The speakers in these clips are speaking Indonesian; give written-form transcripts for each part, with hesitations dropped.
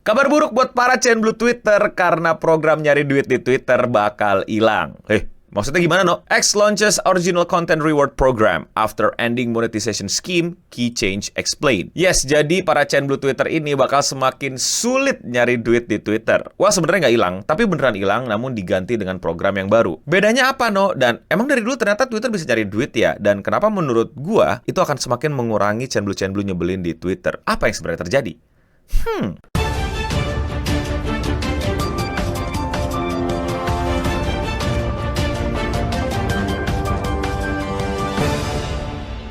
Kabar buruk buat para Cenblue Twitter karena program nyari duit di Twitter bakal hilang. Maksudnya gimana, no? X launches original content reward program after ending monetization scheme, key change explained. Yes, jadi para Cenblue Twitter ini bakal semakin sulit nyari duit di Twitter. Wah, sebenarnya nggak hilang, tapi beneran hilang namun diganti dengan program yang baru. Bedanya apa, no? Dan emang dari dulu ternyata Twitter bisa cari duit ya? Dan kenapa menurut gua itu akan semakin mengurangi Cenblue-Cenblue nyebelin di Twitter? Apa yang sebenarnya terjadi?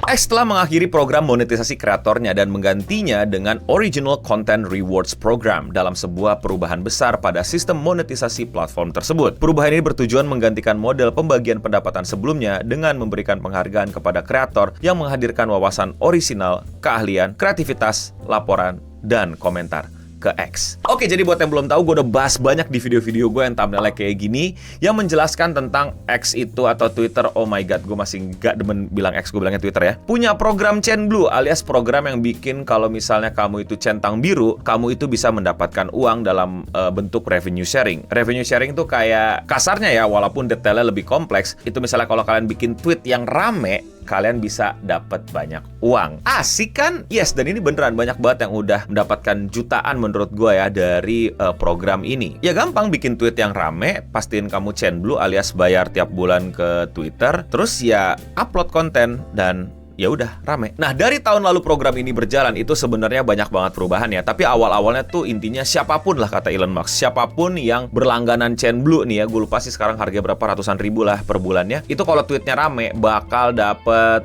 X telah mengakhiri program monetisasi kreatornya dan menggantinya dengan Original Content Rewards Program dalam sebuah perubahan besar pada sistem monetisasi platform tersebut. Perubahan ini bertujuan menggantikan model pembagian pendapatan sebelumnya dengan memberikan penghargaan kepada kreator yang menghadirkan wawasan orisinal, keahlian, kreativitas, laporan, dan komentar ke X. Oke, jadi buat yang belum tahu, gue udah bahas banyak di video-video gue yang thumbnailnya kayak gini, yang menjelaskan tentang X itu atau Twitter. Oh my god, gue masih gak demen bilang X, gue bilangnya Twitter ya. Punya program Cenblue alias program yang bikin kalau misalnya kamu itu centang biru, kamu itu bisa mendapatkan uang dalam bentuk revenue sharing. Revenue sharing tuh kayak kasarnya ya, walaupun detailnya lebih kompleks, itu misalnya kalau kalian bikin tweet yang rame, kalian bisa dapat banyak uang. Asik kan? Yes, dan ini beneran banyak banget yang udah mendapatkan jutaan menurut gue ya dari program ini. Ya gampang, bikin tweet yang rame, pastiin kamu Cenblue alias bayar tiap bulan ke Twitter, terus ya upload konten dan ya udah rame. Nah, dari tahun lalu program ini berjalan itu sebenarnya banyak banget perubahan ya. Tapi awal-awalnya tuh intinya siapapun lah, kata Elon Musk, siapapun yang berlangganan Cenblue nih ya, gue lupa sih sekarang harga berapa, ratusan ribu lah per bulannya, itu kalau tweetnya rame bakal dapet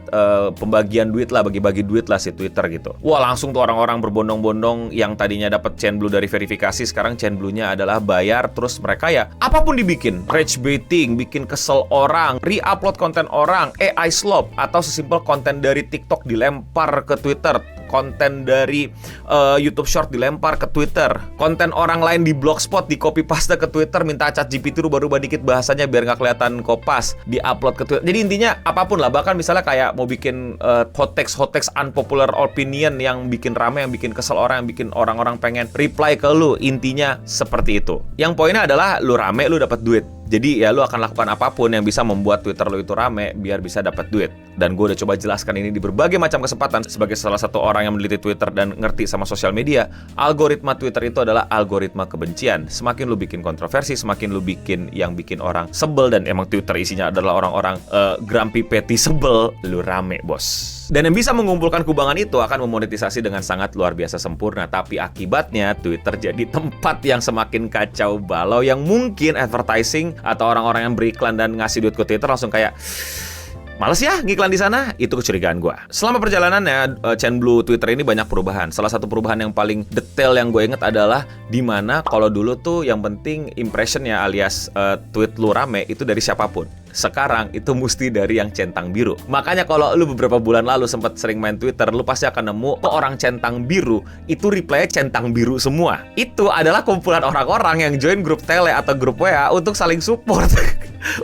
pembagian duit lah, bagi-bagi duit lah si Twitter gitu. Wah, langsung tuh orang-orang berbondong-bondong yang tadinya dapat Cenblue dari verifikasi, sekarang Cenblue-nya adalah bayar. Terus mereka ya apapun dibikin, rage baiting, bikin kesel orang, re-upload konten orang, AI slop, atau sesimpel konten dari TikTok dilempar ke Twitter, konten dari YouTube Short dilempar ke Twitter, konten orang lain di Blogspot di copy paste ke Twitter, minta ChatGPT rubah-rubah dikit bahasanya biar nggak kelihatan kopas, di-upload ke Twitter. Jadi intinya apapun lah, bahkan misalnya kayak mau bikin hot text unpopular opinion yang bikin rame, yang bikin kesel orang, yang bikin orang-orang pengen reply ke lu, intinya seperti itu. Yang poinnya adalah lu rame, lu dapat duit. Jadi ya lu akan lakukan apapun yang bisa membuat Twitter lu itu rame biar bisa dapat duit. Dan gue udah coba jelaskan ini di berbagai macam kesempatan sebagai salah satu orang yang meneliti Twitter dan ngerti sama sosial media. Algoritma Twitter itu adalah algoritma kebencian. Semakin lu bikin kontroversi, semakin lu bikin yang bikin orang sebel, dan emang Twitter isinya adalah orang-orang grumpy petty sebel, lu rame, bos. Dan yang bisa mengumpulkan kubangan itu akan memonetisasi dengan sangat luar biasa sempurna. Tapi akibatnya Twitter jadi tempat yang semakin kacau balau, yang mungkin advertising atau orang-orang yang beriklan dan ngasih duit ke Twitter langsung kayak males ya ngiklan di sana. Itu kecurigaan gue. Selama perjalanannya Cenblue Twitter ini banyak perubahan. Salah satu perubahan yang paling detail yang gue inget adalah dimana kalau dulu tuh yang penting impressionnya alias tweet lu rame itu dari siapapun. Sekarang itu mesti dari yang centang biru. Makanya kalau lu beberapa bulan lalu sempat sering main Twitter, lu pasti akan nemu orang centang biru itu reply-nya centang biru semua. Itu adalah kumpulan orang-orang yang join grup tele atau grup WA untuk saling support.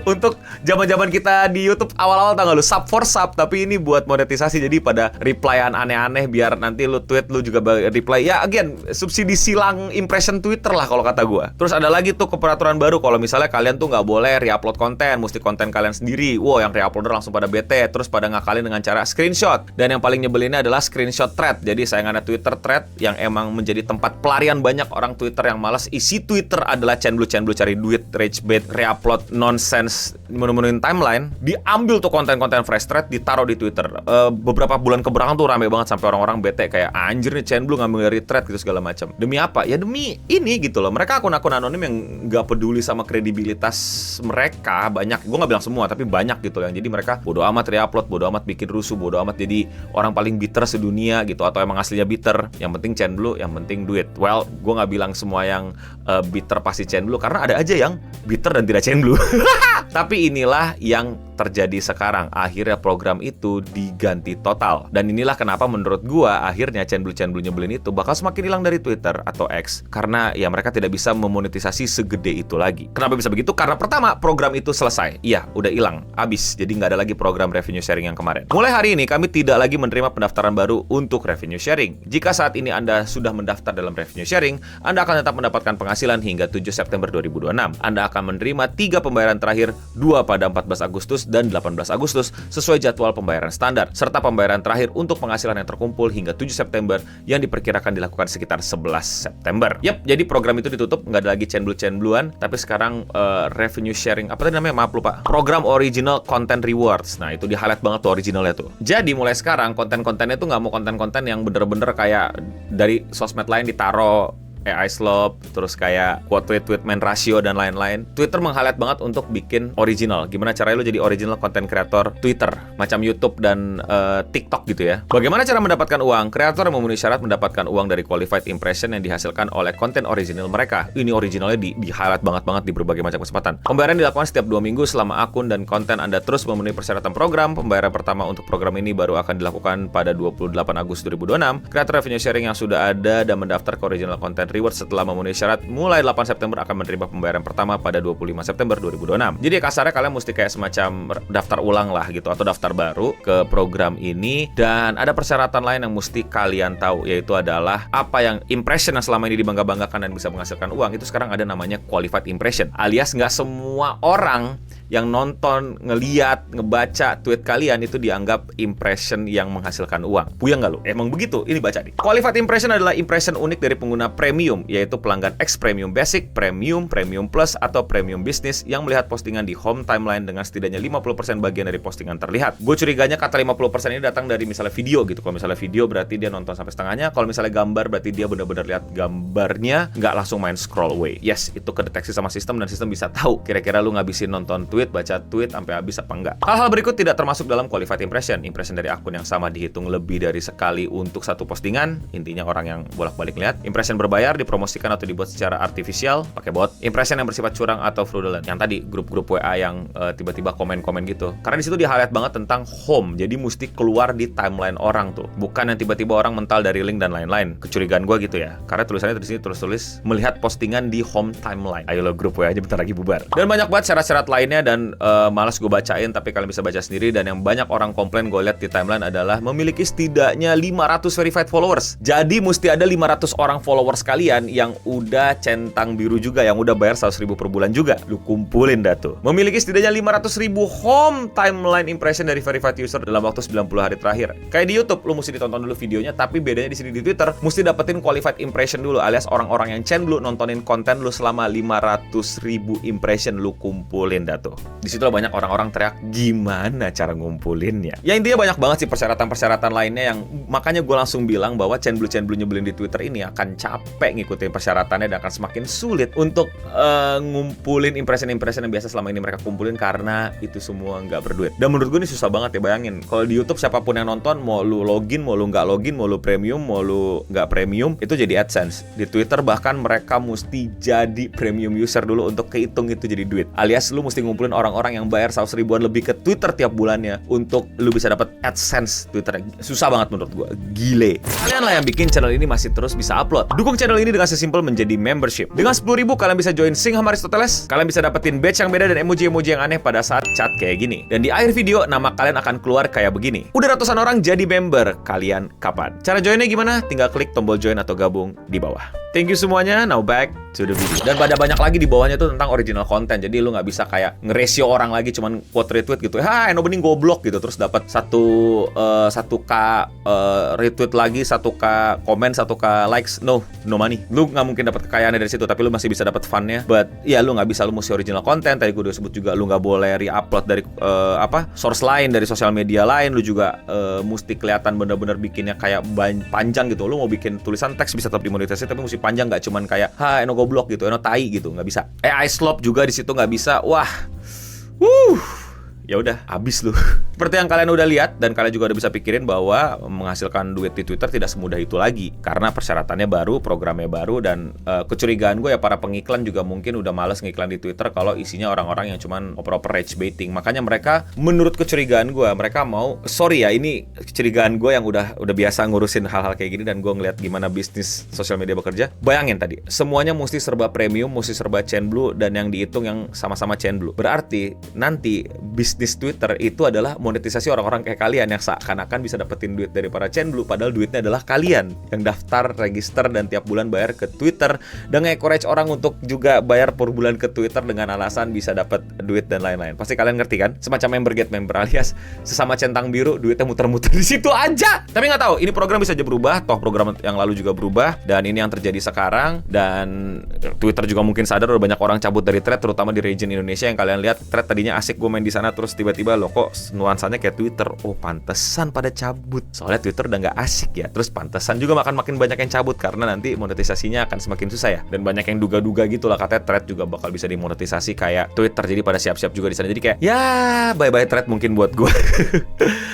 Untuk zaman-zaman kita di YouTube awal-awal, tau gak lu, sub for sub, tapi ini buat monetisasi. Jadi pada replyan aneh-aneh biar nanti lu tweet lu juga reply. Ya again, subsidi silang impression Twitter lah kalau kata gue. Terus ada lagi tuh peraturan baru, kalau misalnya kalian tuh nggak boleh re-upload konten, mesti konten kalian sendiri. Wow, yang re-uploader langsung pada bete, terus pada ngakalin dengan cara screenshot. Dan yang paling nyebelinnya adalah screenshot thread. Jadi sayangannya Twitter, thread yang emang menjadi tempat pelarian banyak orang Twitter yang malas. Isi Twitter adalah Cenblue cari duit, rage bait, re-upload nonsense, menu-menuin timeline. Diambil tuh konten-konten fresh thread, ditaruh di Twitter. Beberapa bulan kebelakang tuh rame banget sampai orang-orang bete kayak anjir nih Cenblue ngambil dari thread gitu segala macam. Demi apa? Ya demi ini gitu loh. Mereka akun-akun anonim yang nggak peduli sama kredibilitas mereka. Banyak, gue nggak bilang semua, tapi banyak gitu yang jadi mereka bodo amat re-upload, bodo amat bikin rusuh, bodo amat jadi orang paling bitter sedunia gitu, atau emang aslinya bitter. Yang penting Cenblue, yang penting duit. Well, gue nggak bilang semua yang bitter pasti Cenblue, karena ada aja yang bitter dan tidak Cenblue. Tapi inilah yang terjadi sekarang. Akhirnya program itu diganti total. Dan inilah kenapa menurut gua akhirnya channel-channel nyebelin itu bakal semakin hilang dari Twitter atau X, karena ya mereka tidak bisa memonetisasi segede itu lagi. Kenapa bisa begitu? Karena pertama, program itu selesai. Iya, udah hilang, habis. Jadi nggak ada lagi program revenue sharing yang kemarin. Mulai hari ini kami tidak lagi menerima pendaftaran baru untuk revenue sharing. Jika saat ini Anda sudah mendaftar dalam revenue sharing, Anda akan tetap mendapatkan penghasilan hingga 7 September 2026. Anda akan menerima 3 pembayaran terakhir, 2 pada 14 Agustus dan 18 Agustus sesuai jadwal pembayaran standar, serta pembayaran terakhir untuk penghasilan yang terkumpul hingga 7 September yang diperkirakan dilakukan sekitar 11 September. Yap, jadi program itu ditutup, nggak ada lagi cenblu-cenbluan, tapi sekarang revenue sharing, apa tadi namanya? Maaf lupa. Program Original Content Rewards. Nah, itu di-highlight banget tuh originalnya tuh. Jadi mulai sekarang konten-kontennya tuh nggak mau konten-konten yang bener-bener kayak dari sosmed lain ditaro AI slop, terus kayak quote tweet main ratio dan lain-lain. Twitter meng-highlight banget untuk bikin original. Gimana caranya lo jadi original content creator Twitter, macam YouTube dan TikTok gitu ya. Bagaimana cara mendapatkan uang? Kreator yang memenuhi syarat mendapatkan uang dari qualified impression yang dihasilkan oleh konten original mereka. Ini originalnya di-highlight banget di berbagai macam kesempatan. Pembayaran dilakukan setiap 2 minggu selama akun dan konten Anda terus memenuhi persyaratan program. Pembayaran pertama untuk program ini baru akan dilakukan pada 28 Agustus 2026. Kreator revenue sharing yang sudah ada dan mendaftar ke original content reward setelah memenuhi syarat mulai 8 September akan menerima pembayaran pertama pada 25 September 2026. Jadi kasarnya kalian mesti kayak semacam daftar ulang lah gitu, atau daftar baru ke program ini. Dan ada persyaratan lain yang mesti kalian tahu, yaitu adalah apa yang impression yang selama ini dibangga-banggakan dan bisa menghasilkan uang, itu sekarang ada namanya qualified impression. Alias nggak semua orang yang nonton, ngeliat, ngebaca tweet kalian itu dianggap impression yang menghasilkan uang. Puyeng nggak lu? Emang begitu? Ini baca nih. Qualified impression adalah impression unik dari pengguna premium, yaitu pelanggan X Premium Basic, Premium, Premium Plus, atau Premium Business yang melihat postingan di home timeline dengan setidaknya 50% bagian dari postingan terlihat. Gue curiganya kata 50% ini datang dari misalnya video gitu. Kalau misalnya video berarti dia nonton sampai setengahnya. Kalau misalnya gambar berarti dia benar-benar lihat gambarnya, nggak langsung main scroll away. Yes, itu kedeteksi sama sistem dan sistem bisa tahu kira-kira lu ngabisin nonton tweet, baca tweet sampai habis apa enggak. Hal-hal berikut tidak termasuk dalam qualified impression. Impression dari akun yang sama dihitung lebih dari sekali untuk satu postingan. Intinya orang yang bolak-balik lihat. Impression berbayar dipromosikan atau dibuat secara artifisial pakai bot. Impression yang bersifat curang atau fraudulent. Yang tadi grup-grup WA yang tiba-tiba komen-komen gitu. Karena di situ di-highlight banget tentang home. Jadi mesti keluar di timeline orang tuh. Bukan yang tiba-tiba orang mental dari link dan lain-lain. Kecurigaan gue gitu ya. Karena tulisannya di sini tulis melihat postingan di home timeline. Ayo lo grup WA aja bentar lagi bubar. Dan banyak banget syarat-syarat lainnya dan malas gue bacain, tapi kalian bisa baca sendiri. Dan yang banyak orang komplain gue lihat di timeline adalah memiliki setidaknya 500 verified followers. Jadi mesti ada 500 orang followers kalian yang udah centang biru juga, yang udah bayar 100.000 per bulan juga. Lu kumpulin dah tuh. Memiliki setidaknya 500.000 home timeline impression dari verified user dalam waktu 90 hari terakhir. Kayak di YouTube, lu mesti ditonton dulu videonya, tapi bedanya di sini di Twitter, mesti dapetin qualified impression dulu, alias orang-orang yang cenblu nontonin konten lu selama 500.000 impression lu kumpulin dah tuh. Di situ banyak orang-orang teriak, gimana cara ngumpulinnya? Ya intinya banyak banget sih persyaratan-persyaratan lainnya yang makanya gue langsung bilang bahwa cenblu-cenblu nyebelin di Twitter ini akan capek ngikutin persyaratannya dan akan semakin sulit untuk ngumpulin impression-impression yang biasa selama ini mereka kumpulin karena itu semua nggak berduit. Dan menurut gue ini susah banget ya, bayangin. Kalau di YouTube siapapun yang nonton, mau lu login, mau lu nggak login, mau lu premium, mau lu nggak premium, itu jadi AdSense. Di Twitter bahkan mereka mesti jadi premium user dulu untuk kehitung itu jadi duit. Alias lu mesti ngumpulin orang-orang yang bayar 100 ribuan lebih ke Twitter tiap bulannya untuk lu bisa dapat AdSense Twitter. Susah banget menurut gua. Gile. Kalian lah yang bikin channel ini masih terus bisa upload. Dukung channel ini dengan sesimpel menjadi membership. Dengan 10.000 kalian bisa join Sing sama Aristoteles. Kalian bisa dapetin badge yang beda dan emoji-emoji yang aneh pada saat chat kayak gini. Dan di akhir video nama kalian akan keluar kayak begini. Udah ratusan orang jadi member. Kalian kapan? Cara joinnya gimana? Tinggal klik tombol join atau gabung di bawah. Thank you semuanya. Now back to the video. Dan pada banyak lagi di bawahnya tuh tentang original content. Jadi lu nggak bisa kayak nge-ratio orang lagi cuman quote retweet gitu. Ha, Eno Bening goblok gitu. Terus dapat 1K retweet lagi, 1K komen, 1K likes. No money. Lu nggak mungkin dapat kekayaannya dari situ, tapi lu masih bisa dapat funnya. But ya lu nggak bisa, lu mesti original content. Tadi gue udah sebut juga lu nggak boleh re-upload dari source lain, dari sosial media lain. Lu juga mesti kelihatan bener-bener bikinnya kayak panjang gitu. Lu mau bikin tulisan teks bisa tetap dimonetisasi, tapi mesti panjang, nggak cuman kayak Eno goblok gitu, Eno tai gitu, nggak bisa. AI slop juga di situ nggak bisa. Wah, ya udah, habis lu. Seperti yang kalian udah lihat dan kalian juga udah bisa pikirin bahwa menghasilkan duit di Twitter tidak semudah itu lagi. Karena persyaratannya baru, programnya baru, dan kecurigaan gue ya para pengiklan juga mungkin udah males ngiklan di Twitter kalau isinya orang-orang yang cuman oper-oper rage baiting. Makanya mereka, menurut kecurigaan gue, mereka mau, sorry ya, ini kecurigaan gue yang udah biasa ngurusin hal-hal kayak gini dan gue ngeliat gimana bisnis sosial media bekerja. Bayangin tadi, semuanya mesti serba premium, mesti serba chain blue, dan yang dihitung yang sama-sama chain blue. Berarti nanti bisnis Twitter itu adalah monetisasi orang-orang kayak kalian yang seakan-akan bisa dapetin duit dari para chain blue, padahal duitnya adalah kalian yang daftar, register, dan tiap bulan bayar ke Twitter dan nge-encourage orang untuk juga bayar per bulan ke Twitter dengan alasan bisa dapat duit dan lain-lain. Pasti kalian ngerti kan? Semacam member get member, alias sesama centang biru, duitnya muter-muter di situ aja. Tapi nggak tahu, ini program bisa aja berubah, toh program yang lalu juga berubah, dan ini yang terjadi sekarang. Dan Twitter juga mungkin sadar udah banyak orang cabut dari thread, terutama di region Indonesia yang kalian lihat thread tadinya asik, gue main di sana terus tiba-tiba loh kok nuansanya kayak Twitter. Oh, pantesan pada cabut. Soalnya Twitter udah nggak asik ya. Terus pantesan juga makin banyak yang cabut karena nanti monetisasinya akan semakin susah ya. Dan banyak yang duga-duga gitu lah, katanya thread juga bakal bisa dimonetisasi kayak Twitter. Jadi pada siap-siap juga di sana. Jadi kayak ya bye-bye thread mungkin buat gue.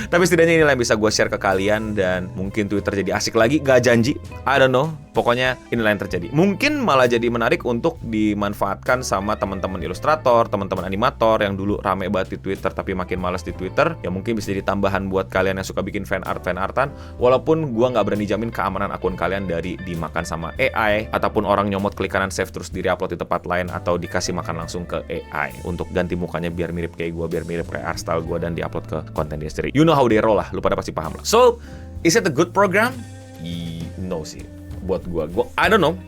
Tapi setidaknya inilah yang bisa gue share ke kalian, dan mungkin Twitter jadi asik lagi. Gak janji, I don't know. Pokoknya inilah yang terjadi. Mungkin malah jadi menarik untuk dimanfaatkan sama teman-teman ilustrator, teman-teman animator yang dulu rame banget di Twitter tapi makin malas di Twitter. Ya mungkin bisa jadi tambahan buat kalian yang suka bikin fan artan. Walaupun gua nggak berani jamin keamanan akun kalian dari dimakan sama AI, ataupun orang nyomot klik kanan save terus di-upload di tempat lain, atau dikasih makan langsung ke AI untuk ganti mukanya biar mirip kayak gua, biar mirip kayak art style gua dan di-upload ke konten dia sendiri. You know how they roll lah, lu pada pasti paham lah. So, is it a good program? No sih. Buat gue I don't know.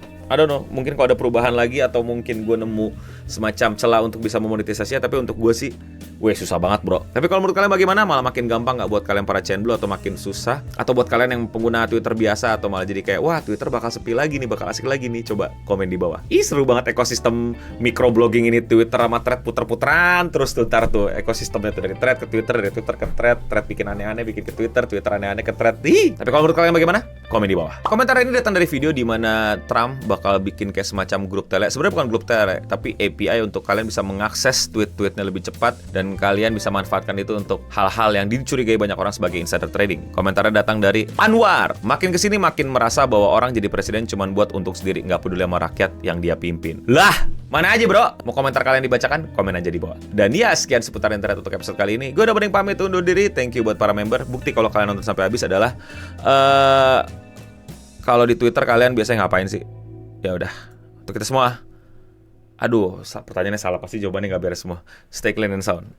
Mungkin kalau ada perubahan lagi, atau mungkin gue nemu semacam celah untuk bisa memonetisasinya. Tapi untuk gue sih, susah banget bro. Tapi kalau menurut kalian bagaimana? Malah makin gampang nggak buat kalian para chain blue, atau makin susah? Atau buat kalian yang pengguna Twitter biasa, atau malah jadi kayak, wah Twitter bakal sepi lagi nih, bakal asik lagi nih? Coba komen di bawah. Seru banget ekosistem microblogging ini, Twitter sama thread puter-puteran terus tuh, ntar tuh ekosistemnya tuh, dari thread ke Twitter, dari Twitter ke thread bikin aneh-aneh, bikin ke Twitter aneh-aneh ke thread. Tapi kalau menurut kalian bagaimana? Komen di bawah. Komentar ini datang dari video di mana Trump bakal bikin kayak semacam grup tele. Sebenarnya bukan grup tele, tapi API untuk kalian bisa mengakses tweet-tweetnya lebih cepat, dan kalian bisa manfaatkan itu untuk hal-hal yang dicurigai banyak orang sebagai insider trading. Komentarnya datang dari Anwar. Makin kesini makin merasa bahwa orang jadi presiden cuma buat untung sendiri, nggak peduli sama rakyat yang dia pimpin. Lah, mana aja bro? Mau komentar kalian dibacakan? Komen aja di bawah. Dan ya, sekian seputar internet untuk episode kali ini. Gue udah Bening pamit undur diri. Thank you buat para member. Bukti kalau kalian nonton sampai habis adalah kalau di Twitter kalian biasanya ngapain sih? Ya udah, untuk kita semua. Aduh, pertanyaannya salah, pasti jawabannya nggak beres semua. Stay clean and sound.